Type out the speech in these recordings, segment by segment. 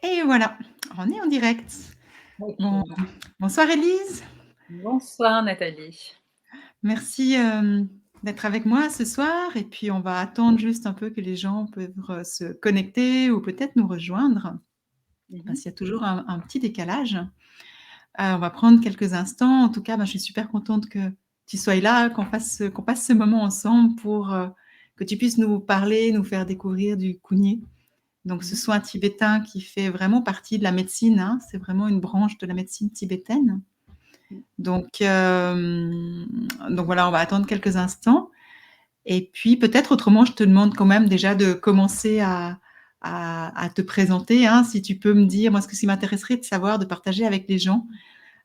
Et voilà, on est en direct. Bon, OK. bonsoir Élise. Bonsoir Nathalie. Merci, d'être avec moi ce soir et puis on va attendre juste un peu que les gens peuvent se connecter ou peut-être nous rejoindre, Mmh parce mh. qu'il y a toujours un petit décalage. On va prendre quelques instants. En tout cas, je suis super contente que tu sois là, qu'on passe ce moment ensemble pour, que tu puisses nous parler, nous faire découvrir du Kugné. Donc ce Mmh. soin tibétain qui fait vraiment partie de la médecine, hein, c'est vraiment une branche de la médecine tibétaine. Mmh. Donc, voilà, on va attendre quelques instants. Et puis peut-être autrement, je te demande quand même déjà de commencer à te présenter. Hein, si tu peux me dire, moi ce qui m'intéresserait de savoir, de partager avec les gens.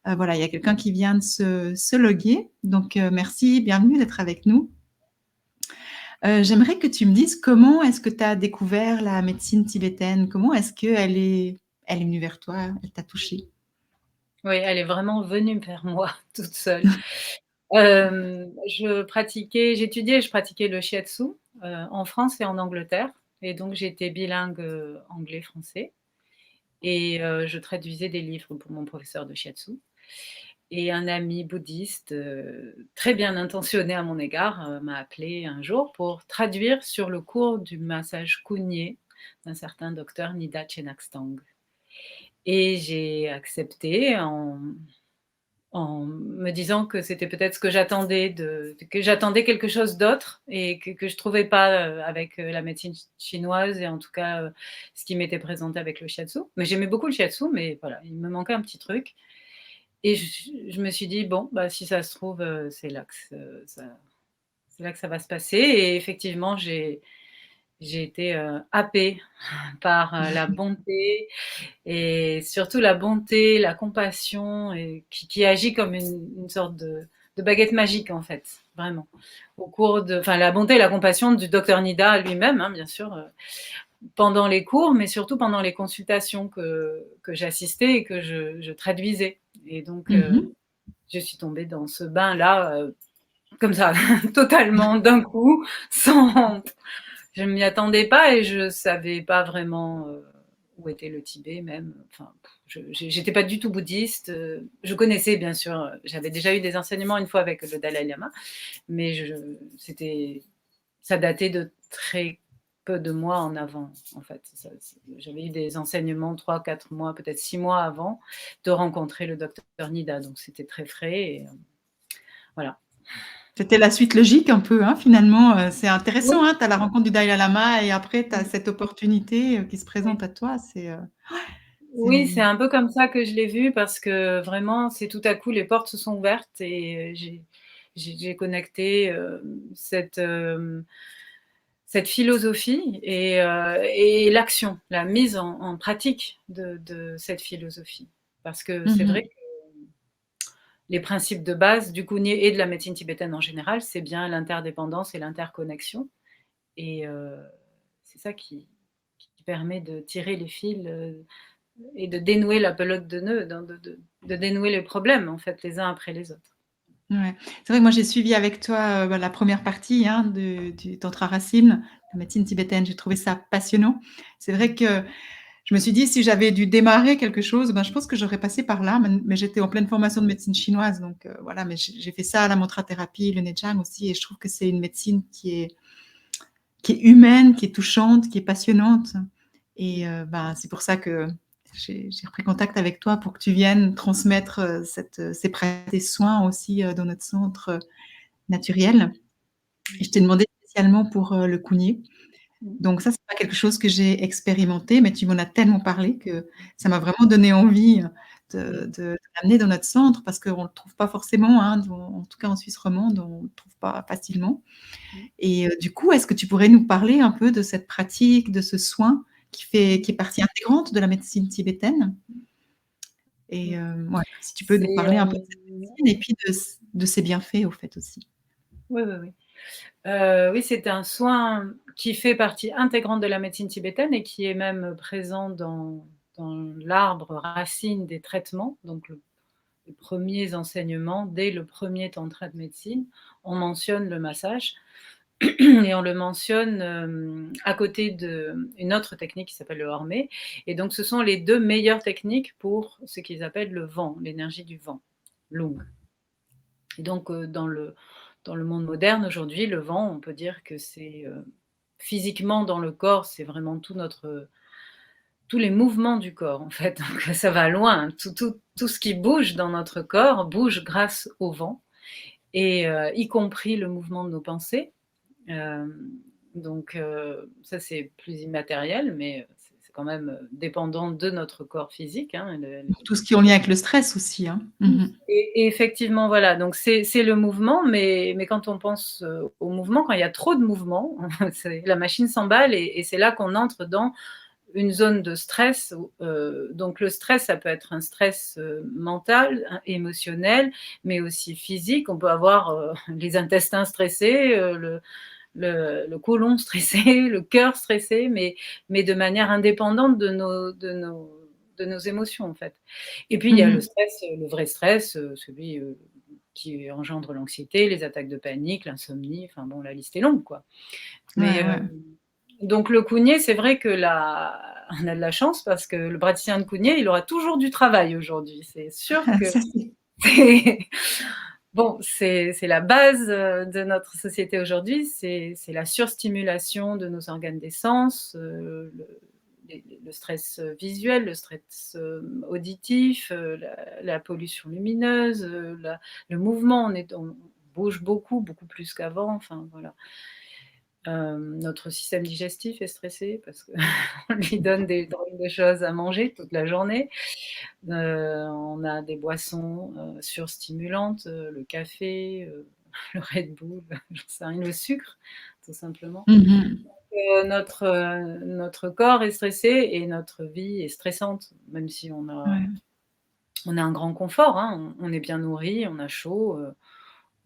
Voilà, il y a quelqu'un qui vient de se loguer. Donc merci, bienvenue d'être avec nous. J'aimerais que tu me dises comment est-ce que tu as découvert la médecine tibétaine? Comment est-ce qu'elle elle est venue vers toi? Elle t'a touchée? Oui, elle est vraiment venue vers moi toute seule. J'étudiais et je pratiquais le shiatsu, en France et en Angleterre et donc j'étais bilingue, anglais-français et je traduisais des livres pour mon professeur de shiatsu et un ami bouddhiste, très bien intentionné à mon égard, m'a appelée un jour pour traduire sur le cours du massage Kugné d'un certain docteur Nida Chenagstang. Et j'ai accepté en me disant que c'était peut-être ce que j'attendais que j'attendais quelque chose d'autre et que je trouvais pas, avec, la médecine chinoise et en tout cas, ce qui m'était présenté avec le shiatsu. Mais j'aimais beaucoup le shiatsu, mais voilà, il me manquait un petit truc et je me suis dit: «Bon, bah, si ça se trouve, c'est là que ça va se passer» et effectivement, j'ai été, happée par, la bonté et surtout la bonté, la compassion et qui agit comme une sorte de baguette magique, en fait, vraiment. Au cours de enfin, la bonté et la compassion du docteur Nida lui-même, hein, bien sûr, pendant les cours, mais surtout pendant les consultations que j'assistais et que je traduisais et donc Mmh. je suis tombée dans ce bain-là, comme ça, totalement, d'un coup, sans je ne m'y attendais pas et je savais pas vraiment, où était le Tibet même. Enfin, j'étais pas du tout bouddhiste. Je connaissais bien sûr, j'avais déjà eu des enseignements une fois avec le Dalai Lama, mais c'était ça datait de très peu de mois en avant, en fait. J'avais eu des enseignements 3, 4 mois, peut-être 6 mois avant de rencontrer le docteur Nida, donc c'était très frais et voilà. C'était la suite logique un peu, hein, finalement, c'est intéressant, Oui, hein, tu as la rencontre du Dalai Lama et après tu as mmh, cette opportunité, qui se oui. présente à toi. C'est Oui, c'est un peu comme ça que je l'ai vu parce que vraiment, c'est tout à coup les portes se sont ouvertes et j'ai connecté, cette philosophie et l'action, la mise en pratique de cette philosophie. Parce que c'est vrai mmh. que les principes de base du Kundalini et de la médecine tibétaine en général, c'est bien l'interdépendance et l'interconnexion et c'est ça qui permet de tirer les fils, et de dénouer la pelote de nœuds, de dénouer les problèmes, en fait, les uns après les autres. Ouais. C'est vrai que moi j'ai suivi avec toi, la première partie, hein, du tantra racine, la médecine tibétaine. J'ai trouvé ça passionnant. C'est vrai que je me suis dit si j'avais dû démarrer quelque chose, je pense que j'aurais passé par là, mais j'étais en pleine formation de médecine chinoise, donc voilà, mais j'ai fait ça, la mantra-thérapie, le Neijang aussi et je trouve que c'est une médecine qui est humaine, qui est touchante, qui est passionnante. Et c'est pour ça que j'ai repris contact avec toi pour que tu viennes transmettre ces pratiques, ces soins aussi dans notre centre naturel. Et je t'ai demandé spécialement pour le Kugné. Mmh. Donc ça, c'est pas quelque chose que j'ai expérimenté, mais tu m'en as tellement parlé que ça m'a vraiment donné envie Mmh. de l'amener dans notre centre parce qu'on ne le trouve pas forcément, hein, en tout cas en Suisse romande, on ne le trouve pas facilement. Mmh. Et du coup, est-ce que tu pourrais nous parler un peu de cette pratique, de ce soin qui est partie intégrante de la médecine tibétaine? Et Mmh. ouais, si tu peux nous C'est, parler un peu de cette médecine et puis de ses bienfaits au fait aussi. oui, oui, oui. Oui, c'est un soin qui fait partie intégrante de la médecine tibétaine et qui est même présent dans l'arbre racine des traitements, donc les premiers enseignements, dès le premier tantra de médecine, on mentionne le massage. et on le mentionne à côté d'une autre technique qui s'appelle le Hormé. Et donc, ce sont les 2 meilleures techniques pour ce qu'ils appellent le vent, l'énergie du vent, Lung. Et donc, dans le monde moderne aujourd'hui, le vent, on peut dire que c'est physiquement dans le corps, c'est vraiment tous les mouvements du corps, en fait. Donc, ça va loin. Tout ce qui bouge dans notre corps bouge grâce au vent, et y compris le mouvement de nos pensées. Donc, ça, c'est plus immatériel, mais c'est quand même dépendant de notre corps physique. Hein, Tout ce qui est en lien avec le stress aussi. Hein. Mmh. et effectivement, voilà, donc c'est le mouvement, mais quand on pense au mouvement, quand il y a trop de mouvement, la machine s'emballe, et c'est là qu'on entre dans une zone de stress. Donc le stress, ça peut être un stress mental, émotionnel, mais aussi physique. On peut avoir les intestins stressés, le côlon stressé, le cœur stressé, mais de manière indépendante de nos émotions, en fait. Et puis, il y a le Mmh. stress, le vrai stress, celui qui engendre l'anxiété, les attaques de panique, l'insomnie, enfin bon, la liste est longue, quoi. Ouais, Mais ouais. donc le Cougnier, c'est vrai que là, on a de la chance parce que le praticien de Cougnier, il aura toujours du travail aujourd'hui. C'est sûr que Ça c'est c'est bon, c'est la base de notre société aujourd'hui, c'est la surstimulation de nos organes des sens, le stress visuel, le stress auditif, la pollution lumineuse, le mouvement. On bouge beaucoup, beaucoup plus qu'avant. Enfin, voilà. Notre système digestif est stressé parce qu'on lui donne des drôles de choses à manger toute la journée. On a des boissons surstimulantes, le café, le Red Bull, j'en sais rien, le sucre, tout simplement. mmh. Notre corps est stressé et notre vie est stressante, même si Ouais. on a un grand confort, hein, on est bien nourri, on a chaud,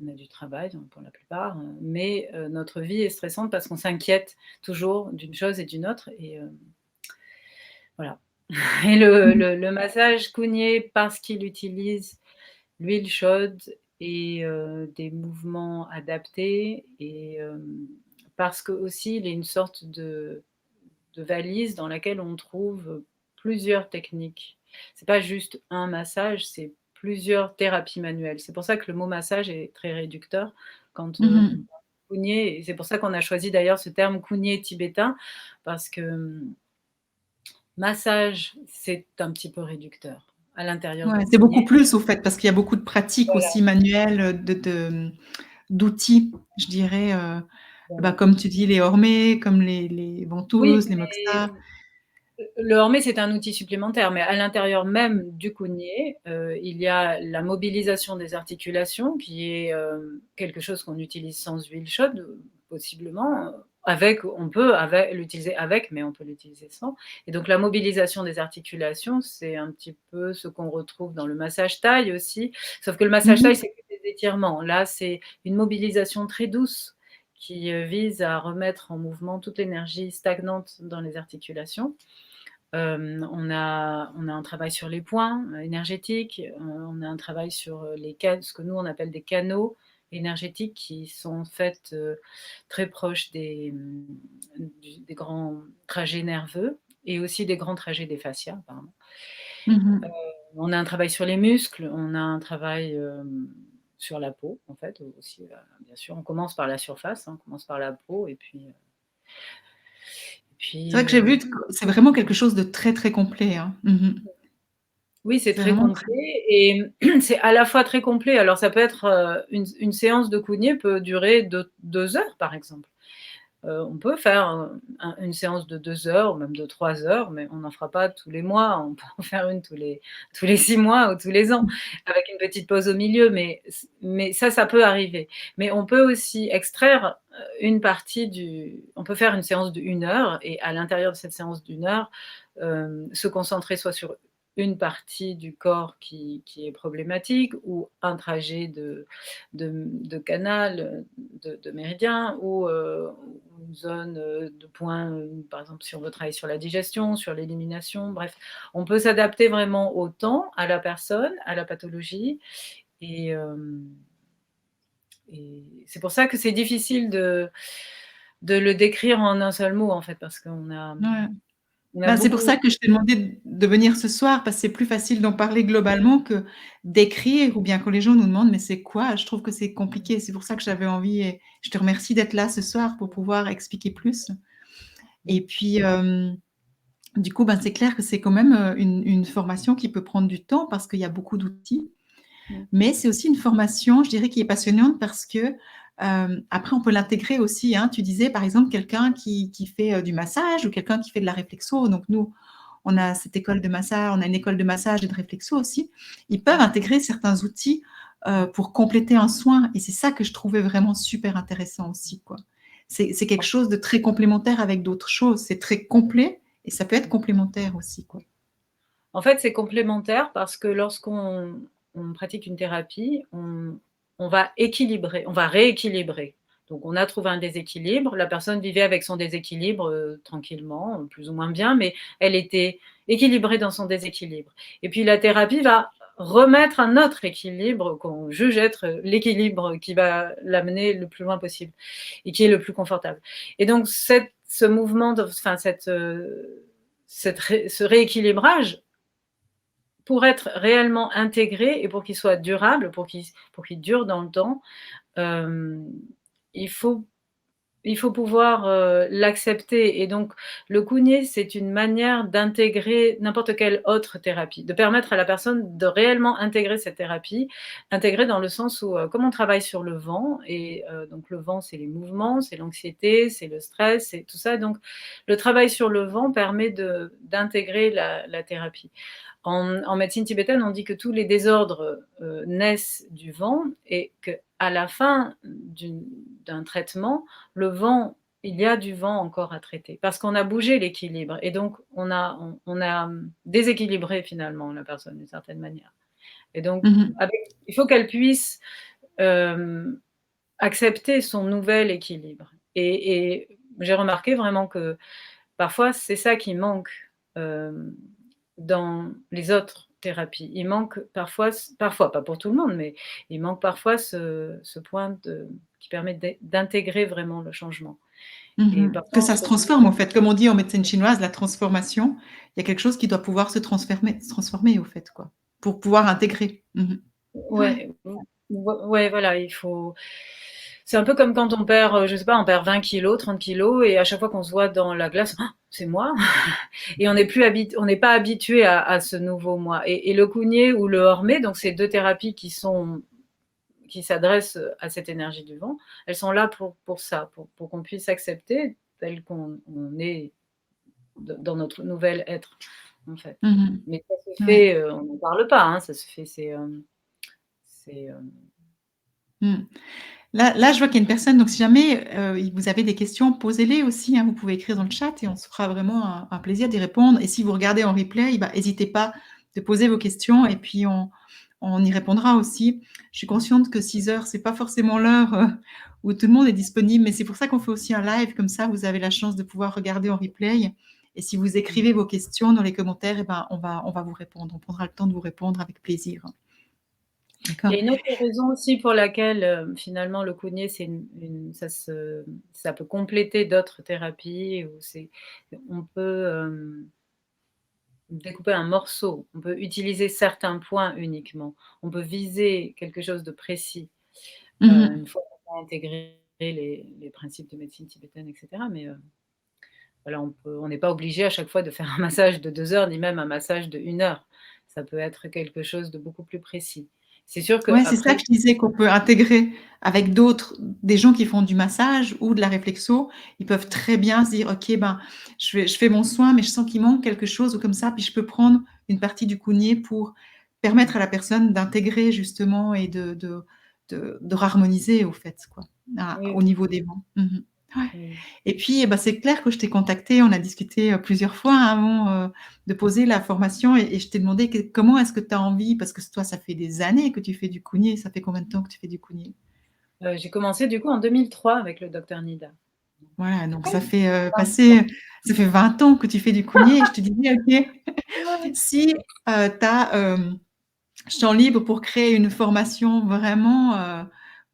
on a du travail, hein, pour la plupart, mais notre vie est stressante parce qu'on s'inquiète toujours d'une chose et d'une autre, et voilà. Et Mmh. le massage Cougnier, parce qu'il utilise l'huile chaude et des mouvements adaptés, et parce qu'aussi il est une sorte de valise dans laquelle on trouve plusieurs techniques. C'est pas juste un massage, c'est plusieurs thérapies manuelles. C'est pour ça que le mot massage est très réducteur quand on Mmh. parle de Cougnier, et c'est pour ça qu'on a choisi d'ailleurs ce terme Cougnier tibétain, parce que massage, c'est un petit peu réducteur. À l'intérieur Ouais, de c'est beaucoup Cougnier, plus au fait, parce qu'il y a beaucoup de pratiques voilà, aussi manuelles, d'outils, je dirais, bah, voilà. comme tu dis, les hormés, comme les Oui, ventouses, les moxas. mais le Hormé, c'est un outil supplémentaire, mais à l'intérieur même du Cougnier, il y a la mobilisation des articulations qui est quelque chose qu'on utilise sans huile chaude, possiblement. On peut l'utiliser avec, mais on peut l'utiliser sans. Et donc la mobilisation des articulations, c'est un petit peu ce qu'on retrouve dans le massage taille aussi, sauf que le massage taille, Mmh. c'est que des étirements. Là, c'est une mobilisation très douce qui vise à remettre en mouvement toute l'énergie stagnante dans les articulations. On a un travail sur les points énergétiques, on a un travail sur ce que nous on appelle des canaux énergétiques qui sont en fait très proches des grands trajets nerveux, et aussi des grands trajets des fascias, apparemment. Mmh. On a un travail sur les muscles, on a un travail sur la peau, en fait, aussi, bien sûr. On commence par la surface, hein, on commence par la peau, et puis, C'est vrai que j'ai vu oui. que c'est vraiment quelque chose de très, très complet, hein. Mmh. Oui, c'est C'est très vraiment très complet, et c'est à la fois très complet. Alors ça peut être, une séance de Cougnier peut durer 2 heures, par exemple. On peut faire une séance de 2 heures ou même de 3 heures, mais on n'en fera pas tous les mois. On peut en faire une tous les 6 mois ou tous les ans, avec une petite pause au milieu, mais ça peut arriver. Mais on peut aussi extraire, une partie du on peut faire une séance d'1 heure, et à l'intérieur de cette séance d'1 heure, se concentrer soit sur une partie du corps qui est problématique, ou un trajet de canal, de méridien, ou une zone de point, par exemple, si on veut travailler sur la digestion, sur l'élimination, bref. On peut s'adapter vraiment au temps, à la personne, à la pathologie, et et c'est pour ça que c'est difficile de le décrire en un seul mot, en fait, parce qu'on a Ouais. on a Ben, c'est pour beaucoup ça que je t'ai demandé de venir ce soir, parce que c'est plus facile d'en parler globalement que d'écrire, ou bien quand les gens nous demandent: «Mais c'est quoi?» Je trouve que c'est compliqué. C'est pour ça que j'avais envie, et je te remercie d'être là ce soir pour pouvoir expliquer plus. Et puis, du coup, ben, c'est clair que c'est quand même, une formation qui peut prendre du temps parce qu'il y a beaucoup d'outils. Mmh. Mais c'est aussi une formation, je dirais, qui est passionnante parce que, après on peut l'intégrer aussi, hein. Tu disais, par exemple, quelqu'un qui fait, du massage, ou quelqu'un qui fait de la réflexo. Donc nous, on a cette école de massage, on a une école de massage et de réflexo aussi. Ils peuvent intégrer certains outils, pour compléter un soin, et c'est ça que je trouvais vraiment super intéressant aussi, quoi. C'est quelque chose de très complémentaire avec d'autres choses. C'est très complet et ça peut être complémentaire aussi, quoi. En fait, c'est complémentaire parce que lorsqu'on pratique une thérapie, on va équilibrer, on va rééquilibrer. Donc on a trouvé un déséquilibre, la personne vivait avec son déséquilibre, tranquillement, plus ou moins bien, mais elle était équilibrée dans son déséquilibre. Et puis la thérapie va remettre un autre équilibre qu'on juge être l'équilibre qui va l'amener le plus loin possible et qui est le plus confortable. Et donc ce mouvement enfin ce rééquilibrage, pour être réellement intégré et pour qu'il soit durable, pour qu'il dure dans le temps, hem, il faut il faut pouvoir, l'accepter, et donc le Kundé, c'est une manière d'intégrer n'importe quelle autre thérapie, de permettre à la personne de réellement intégrer cette thérapie. Intégrer dans le sens où, comme on travaille sur le vent, et donc le vent, c'est les mouvements, c'est l'anxiété, c'est le stress, c'est tout ça, donc le travail sur le vent permet d'intégrer la thérapie. En médecine tibétaine, on dit que tous les désordres, naissent du vent, et qu'à la fin d'un traitement, le vent il y a du vent encore à traiter parce qu'on a bougé l'équilibre, et donc on a déséquilibré finalement la personne d'une certaine manière, et donc Mmh. il faut qu'elle puisse, hem, accepter son nouvel équilibre, et j'ai remarqué vraiment que parfois c'est ça qui manque, hem dans les autres thérapies. Il manque parfois, pas pour tout le monde, mais il manque parfois ce point qui permet d'intégrer vraiment le changement, et Que parfois on ça se se retrouve. transforme, en fait. Comme on dit en médecine chinoise, la transformation, il y a quelque chose qui doit pouvoir se transformer, au fait, quoi, pour pouvoir intégrer. Ouais. Ouais, ouais, voilà, il faut. C'est un peu comme quand on perd, je sais pas, on perd 20 kilos, 30 kilos, et à chaque fois qu'on se voit dans la glace: «Ah, c'est moi!» et on n'est pas habitué à ce nouveau moi, et le Kundé ou le Hormé, donc ces 2 thérapies qui s'adressent à cette énergie du vent, elles sont là pour ça, pour qu'on puisse accepter tel qu'on est dans notre nouvel être, en fait. Mmh. Mais ça se Ouais. fait, on n'en parle pas, hein, ça se fait, c'est, Mmh. Là, je vois qu'il y a une personne, donc si jamais, vous avez des questions, posez-les aussi, hein. Vous pouvez écrire dans le chat et on se fera vraiment un plaisir d'y répondre, et si vous regardez en replay, bah, hésitez pas de poser vos questions, et puis on y répondra aussi. Je suis consciente que 6 heures, c'est pas forcément l'heure, où tout le monde est disponible, mais c'est pour ça qu'on fait aussi un live, comme ça vous avez la chance de pouvoir regarder en replay, et si vous écrivez vos questions dans les commentaires, et ben, on va vous répondre. On prendra le temps de vous répondre avec plaisir. il y D'accord? a une autre raison aussi pour laquelle, finalement le Kundé, c'est ça peut compléter d'autres thérapies, ou on peut, découper un morceau, on peut utiliser certains points uniquement, on peut viser quelque chose de précis, Mmh. une fois qu'on a intégré les principes de médecine tibétaine, et cetera, mais voilà, on n'est pas obligé à chaque fois de faire un massage de 2 heures, ni même un massage de 1 heure. Ça peut être quelque chose de beaucoup plus précis. C'est sûr Ouais, c'est ça qu'après. que je disais, qu'on peut intégrer avec d'autres, des gens qui font du massage ou de la réflexo. Ils peuvent très bien se dire: «OK, ben, je fais mon soin, mais je sens qu'il manque quelque chose», ou comme ça, puis je peux prendre une partie du Kundé pour permettre à la personne d'intégrer justement, et de harmoniser, au fait, quoi, Oui, au niveau des vents. Ouais. oui. Et puis, bah, c'est clair que je t'ai contacté, on a discuté, plusieurs fois, hein, avant, de poser la formation, et je t'ai demandé comment est-ce que tu as envie, parce que toi, ça fait des années que tu fais du Kundé. Ça fait combien de temps que tu fais du Kundé? J'ai commencé du coup en 2003 avec le docteur Nida. Voilà, donc ça fait, ça fait 20 ans que tu fais du Kundé, et je te disais: «OK, si, tu as, champ libre pour créer une formation vraiment,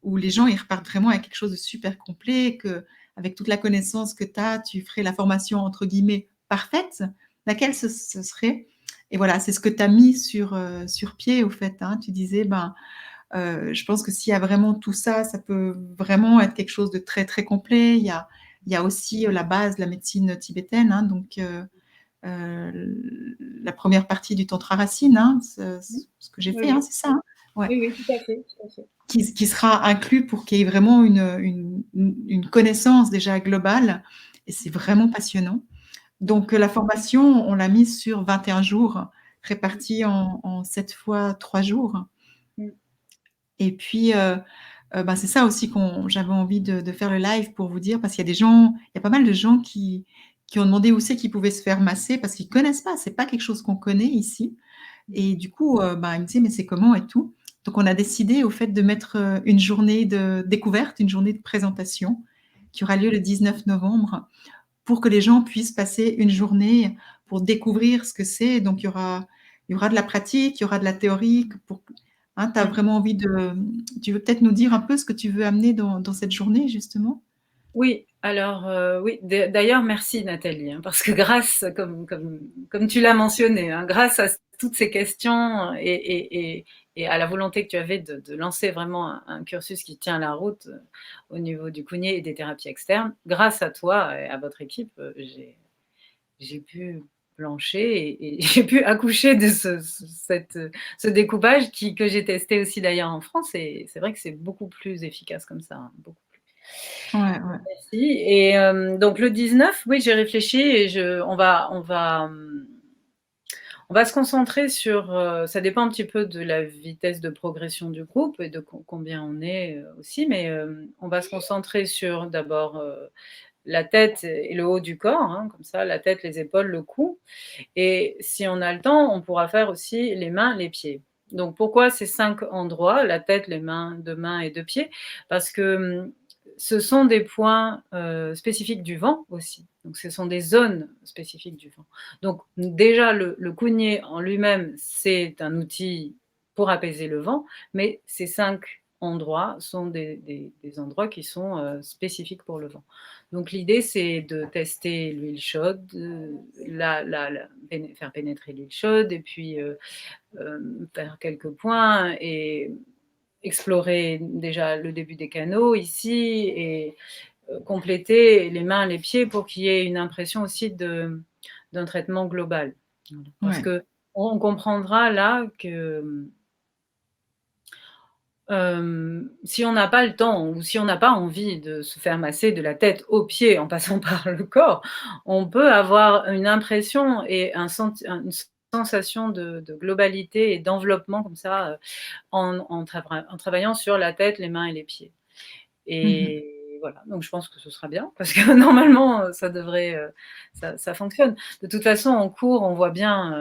où les gens ils repartent vraiment avec quelque chose de super complet, qu'avec toute la connaissance que tu as, tu ferais la formation entre guillemets parfaite, laquelle ce serait? Et voilà, c'est ce que tu as mis sur pied au fait. Hein. Tu disais, ben, je pense que s'il y a vraiment tout ça, ça peut vraiment être quelque chose de très très complet. Il y a aussi la base de la médecine tibétaine, hein, donc la première partie du Tantra Racine, hein, ce que j'ai Oui, fait, hein, oui. c'est ça. Hein, ouais. Oui, oui, tout à fait, tout à fait. Qui sera inclus pour qu'il y ait vraiment une connaissance déjà globale. Et c'est vraiment passionnant. Donc, la formation, on l'a mise sur 21 jours, répartis en 7 fois 3 jours. Mm. Et puis, ben, c'est ça aussi j'avais envie de faire le live pour vous dire, parce qu'il y a des gens, il y a pas mal de gens qui ont demandé où c'est qu'ils pouvaient se faire masser, parce qu'ils connaissent pas, c'est pas quelque chose qu'on connaît ici. Et du coup, ben, ils me disaient, mais c'est comment et tout. Donc, on a décidé au fait de mettre une journée de découverte, une journée de présentation, qui aura lieu le 19 novembre, pour que les gens puissent passer une journée pour découvrir ce que c'est. Donc, il y aura de la pratique, il y aura de la théorie. Hein, tu as vraiment envie tu veux peut-être nous dire un peu ce que tu veux amener dans cette journée, justement? Oui, alors oui, d'ailleurs merci Nathalie, hein, parce que grâce, comme tu l'as mentionné, hein, grâce à toutes ces questions et à la volonté que tu avais de lancer vraiment un cursus qui tient la route au niveau du Kundye et des thérapies externes, grâce à toi et à votre équipe, j'ai pu plancher et j'ai pu accoucher de ce découpage que j'ai testé aussi d'ailleurs en France, et c'est vrai que c'est beaucoup plus efficace comme ça, hein, beaucoup plus. Ouais, ouais. Merci. Et donc le 19, oui, j'ai réfléchi et on va se concentrer sur, ça dépend un petit peu de la vitesse de progression du groupe et de combien on est aussi, mais on va se concentrer sur d'abord la tête et le haut du corps, hein, comme ça, la tête, les épaules, le cou. Et si on a le temps, on pourra faire aussi les mains, les pieds. Donc pourquoi ces 5 endroits, la tête, les mains, 2 mains et 2 pieds? Parce que ce sont des points spécifiques du vent aussi. Donc ce sont des zones spécifiques du vent. Donc déjà, le Kundye en lui-même, c'est un outil pour apaiser le vent, mais ces 5 endroits sont des endroits qui sont spécifiques pour le vent. Donc l'idée, c'est de tester l'huile chaude, faire pénétrer l'huile chaude et puis faire quelques points et explorer déjà le début des canaux ici et compléter les mains, les pieds pour qu'il y ait une impression aussi d'un traitement global. Parce Ouais. que on comprendra là que si on n'a pas le temps ou si on n'a pas envie de se faire masser de la tête aux pieds en passant par le corps, on peut avoir une impression et une sensation de globalité et d'enveloppement comme ça, en travaillant sur la tête, les mains et les pieds. Mhm. Et voilà, donc je pense que ce sera bien parce que normalement, ça devrait, ça fonctionne. De toute façon, en cours, on voit bien,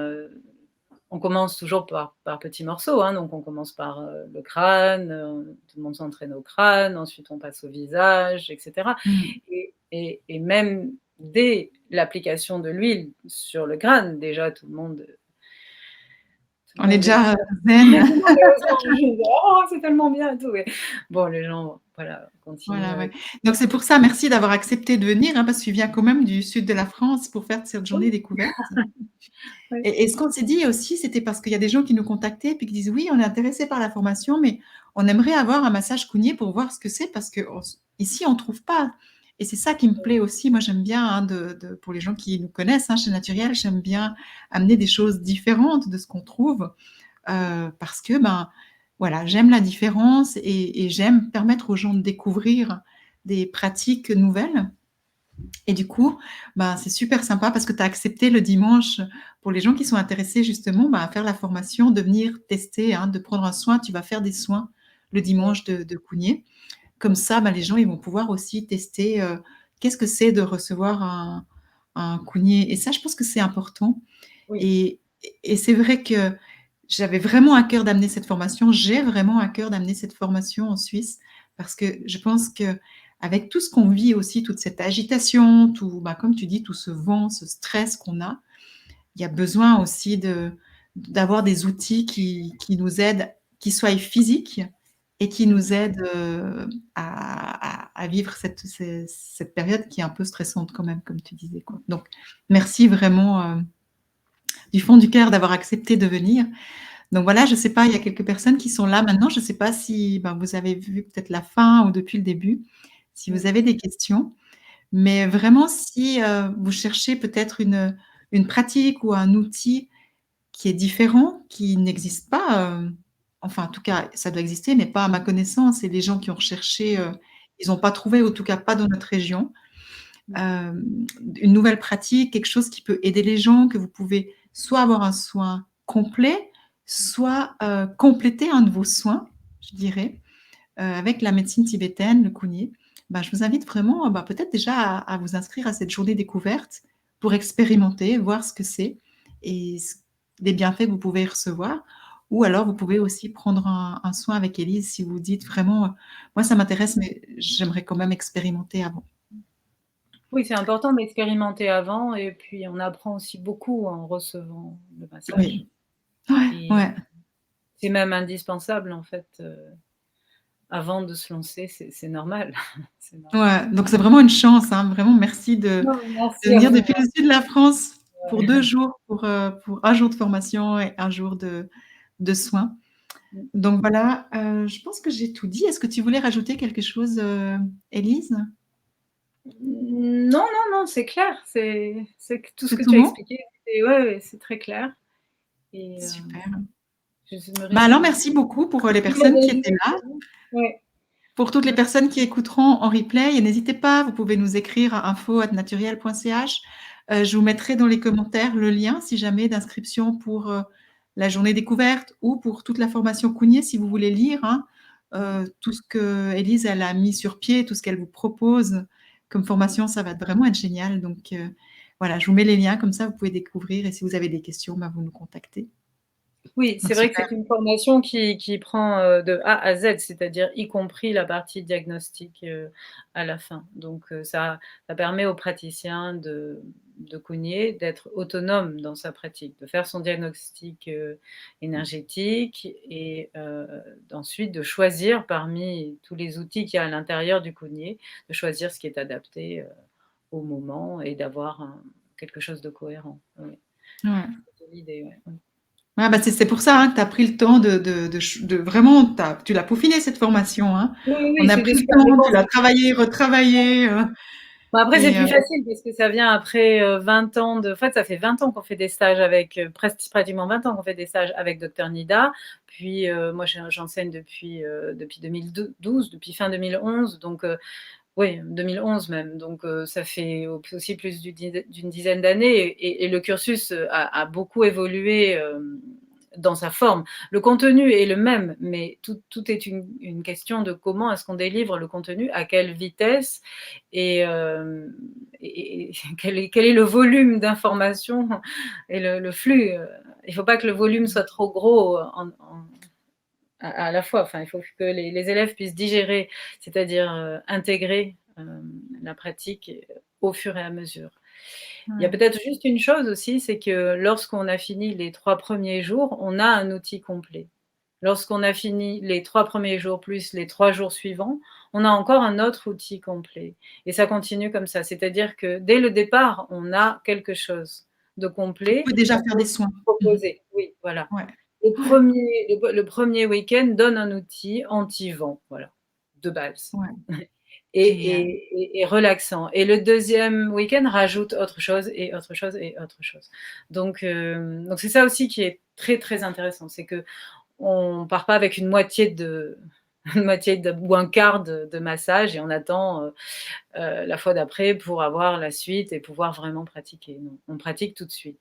on commence toujours par petits morceaux, hein, donc on commence par le crâne, tout le monde s'entraîne au crâne, ensuite on passe au visage, etc. Mhm. Et même dès l'application de l'huile sur le crâne, déjà tout le On est monde est déjà zen. oh, c'est tellement bien et tout. Et bon, les gens, voilà, continuent Voilà, ouais. avec. Donc c'est pour ça, merci d'avoir accepté de venir, hein, parce que tu viens quand même du sud de la France pour faire cette journée découverte. Oui, Et ce qu'on s'est dit aussi, c'était parce qu'il y a des gens qui nous contactaient puis qui disent oui, on est intéressé par la formation, mais on aimerait avoir un massage Kundye pour voir ce que c'est parce que ici on trouve pas. Et c'est ça qui me plaît aussi. Moi, j'aime bien, hein, pour les gens qui nous connaissent, hein, chez Naturel, j'aime bien amener des choses différentes de ce qu'on trouve parce que ben voilà, j'aime la différence et j'aime permettre aux gens de découvrir des pratiques nouvelles. Et du coup, bah, c'est super sympa parce que tu as accepté le dimanche, pour les gens qui sont intéressés justement bah, à faire la formation, de venir tester, hein, de prendre un soin. Tu vas faire des soins le dimanche de Kundye. Comme ça, bah, les gens ils vont pouvoir aussi tester qu'est-ce que c'est de recevoir un Kundye. Et ça, je pense que c'est important. oui, Et, et c'est vrai que j'avais vraiment à cœur d'amener cette formation. J'ai vraiment à cœur d'amener cette formation en Suisse parce que je pense que avec tout ce qu'on vit aussi, toute cette agitation, tout, bah, comme tu dis, tout ce vent, ce stress qu'on a, il y a besoin aussi d'avoir des outils qui nous aident, qui soient physiques et qui nous aide à vivre cette période qui est un peu stressante quand même, comme tu disais, quoi. Donc, merci vraiment du fond du cœur d'avoir accepté de venir. Donc voilà, je ne sais pas, il y a quelques personnes qui sont là maintenant. Je ne sais pas si vous avez vu peut-être la fin ou depuis le début, si vous avez des questions. Mais vraiment, si vous cherchez peut-être une pratique ou un outil qui est différent, qui n'existe pas, enfin en tout cas ça doit exister, mais pas à ma connaissance, et les gens qui ont recherché, ils n'ont pas trouvé, en tout cas pas dans notre région. Une nouvelle pratique, quelque chose qui peut aider les gens, que vous pouvez soit avoir un soin complet, soit compléter un de vos soins, je dirais, avec la médecine tibétaine, le Kugné. Je vous invite vraiment peut-être déjà à vous inscrire à cette journée découverte pour expérimenter, voir ce que c'est et les bienfaits que vous pouvez recevoir. Ou alors, vous pouvez aussi prendre un soin avec Élise si vous dites vraiment, moi ça m'intéresse, mais j'aimerais quand même expérimenter avant. Oui, c'est important d'expérimenter avant et puis on apprend aussi beaucoup en recevant le massage Oui, ouais, et ouais. c'est même indispensable en fait, avant de se lancer, c'est normal. C'est normal. Ouais, donc c'est vraiment une chance, hein, vraiment merci de Non, merci à venir vous, depuis le sud de la France pour ouais. 2 jours, pour un jour de formation et un jour de soins. Donc voilà, je pense que j'ai tout dit. Est-ce que tu voulais rajouter quelque chose, Élise? Non, non, non, c'est clair, c'est que tout ce C'est que tout tu as bon? expliqué, c'est ouais, ouais, c'est très clair et Super. je me Alors réjouis. merci beaucoup pour, les Oui, la personnes qui vérité, étaient là. ouais. Pour toutes les personnes qui écouteront en replay, et n'hésitez pas, vous pouvez nous écrire à info@naturel.ch. Je vous mettrai dans les commentaires le lien, si jamais, d'inscription pour, la journée découverte ou pour toute la formation Kugné, si vous voulez lire, hein, tout ce qu'Élise, elle a mis sur pied, tout ce qu'elle vous propose comme formation, ça va vraiment être génial. Donc, voilà, je vous mets les liens, comme ça vous pouvez découvrir, et si vous avez des questions, vous nous contactez. Oui, c'est Donc vrai que super. c'est une formation qui prend, de A à Z, c'est-à-dire y compris la partie diagnostic, à la fin. Donc ça permet aux praticiens de Kugné d'être autonome dans sa pratique, de faire son diagnostic, énergétique et ensuite de choisir parmi tous les outils qu'il y a à l'intérieur du Kugné, de choisir ce qui est adapté, au moment et d'avoir quelque chose de cohérent. Oui, Ouais. c'est l'idée, ouais. Ouais, c'est pour ça, hein, que tu as pris le temps de vraiment, tu l'as peaufiné cette formation, hein. Oui, oui, On oui, a c'est pris des le super temps, tu réponses. l'as travaillé, retravaillé, Bon après c'est et plus facile parce que ça vient après, 20 ans de en fait, ça fait 20 ans qu'on fait des stages avec, pratiquement 20 ans qu'on fait des stages avec docteur Nida. Puis, moi j'enseigne depuis 2012, depuis fin 2011 donc, oui 2011 même donc, ça fait aussi plus d'une dizaine d'années et le cursus, a beaucoup évolué, dans sa forme. Le contenu est le même, mais tout est une question de comment est-ce qu'on délivre le contenu, à quelle vitesse et et quel est le volume d'informations et le flux, il ne faut pas que le volume soit trop gros à la fois. Enfin, il faut que les élèves puissent digérer, c'est-à-dire, intégrer, la pratique, au fur et à mesure. Il y a ouais. peut-être juste une chose aussi, c'est que lorsqu'on a fini les 3 premiers jours, on a un outil complet. Lorsqu'on a fini les 3 premiers jours plus les 3 jours suivants, on a encore un autre outil complet et ça continue comme ça. C'est-à-dire que dès le départ, on a quelque chose de On complet peut déjà qu'on faire peut des soins. Mmh. proposer. Oui, voilà. Ouais, Le ouais, 1er le 1er week-end donne un outil anti-vent, voilà, de base ouais, et génial. relaxant et le 2e week-end rajoute autre chose et autre chose et autre chose. Donc c'est ça aussi qui est très, très intéressant, c'est qu'on part pas avec une moitié de une moitié de ou un quart de massage et on attend, la fois d'après pour avoir la suite et pouvoir vraiment pratiquer. Non, on pratique tout de suite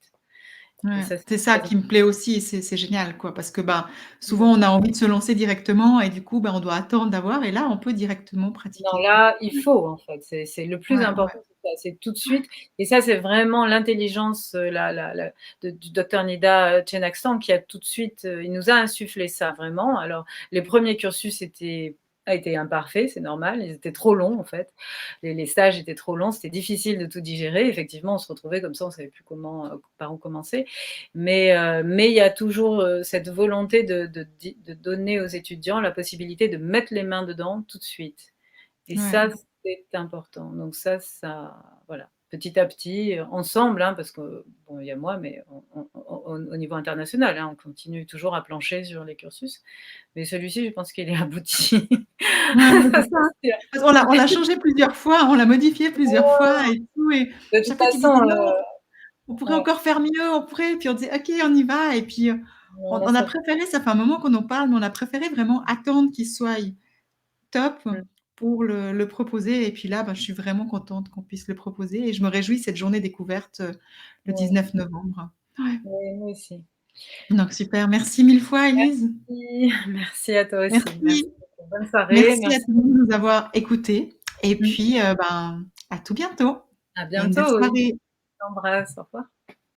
et Ouais, ça, c'est c'est ça très qui me plaît aussi, c'est génial, quoi, parce que, important. souvent on a envie de se lancer directement et du coup, on doit attendre d'avoir, et là, on peut directement Non, pratiquer, quoi. là, il faut en fait, c'est le plus Ouais, ouais, important, c'est ça, c'est tout de suite et ça, c'est vraiment l'intelligence, la du docteur Nida Tchenakstan qui a tout de suite, il nous a insufflé ça vraiment. Alors les premiers cursus étaient a été imparfait, c'est normal. Ils étaient trop longs, en fait. Les stages étaient trop longs, c'était difficile de tout digérer. Effectivement, on se retrouvait comme ça, on savait plus comment, par où commencer. Mais il y a toujours, cette volonté de donner aux étudiants la possibilité de mettre les mains dedans tout de suite. Et Ouais. ça, c'est important. Donc ça voilà, petit à petit, ensemble, hein, parce que bon, il y a moi, mais au niveau international, hein, on continue toujours à plancher sur les cursus. Mais celui-ci, je pense qu'il est abouti. Ouais, mais c'est Ça, ça. c'est sûr. Parce on l'a changé plusieurs fois, on l'a modifié plusieurs fois et tout et De toute chaque fois tu disais: façon, «Non, on pourrait ouais, encore faire mieux, on pourrait», puis on disait: «OK, on y va» et puis, on a ça préféré, ça fait un moment qu'on en parle, mais on a préféré vraiment attendre qu'il soit top mmh, pour le proposer et puis là, bah, je suis vraiment contente qu'on puisse le proposer et je me réjouis cette journée découverte, le ouais, 19 novembre. Ouais, ouais, moi aussi. donc super, merci 1000 fois Élise. Merci, merci à toi aussi. Merci Merci. beaucoup. Bonne soirée, Merci à merci. tout le monde de nous avoir écoutés et Mmh. puis, ben, à tout bientôt À et une belle bientôt, oui. soirée. Je t'embrasse. Au revoir.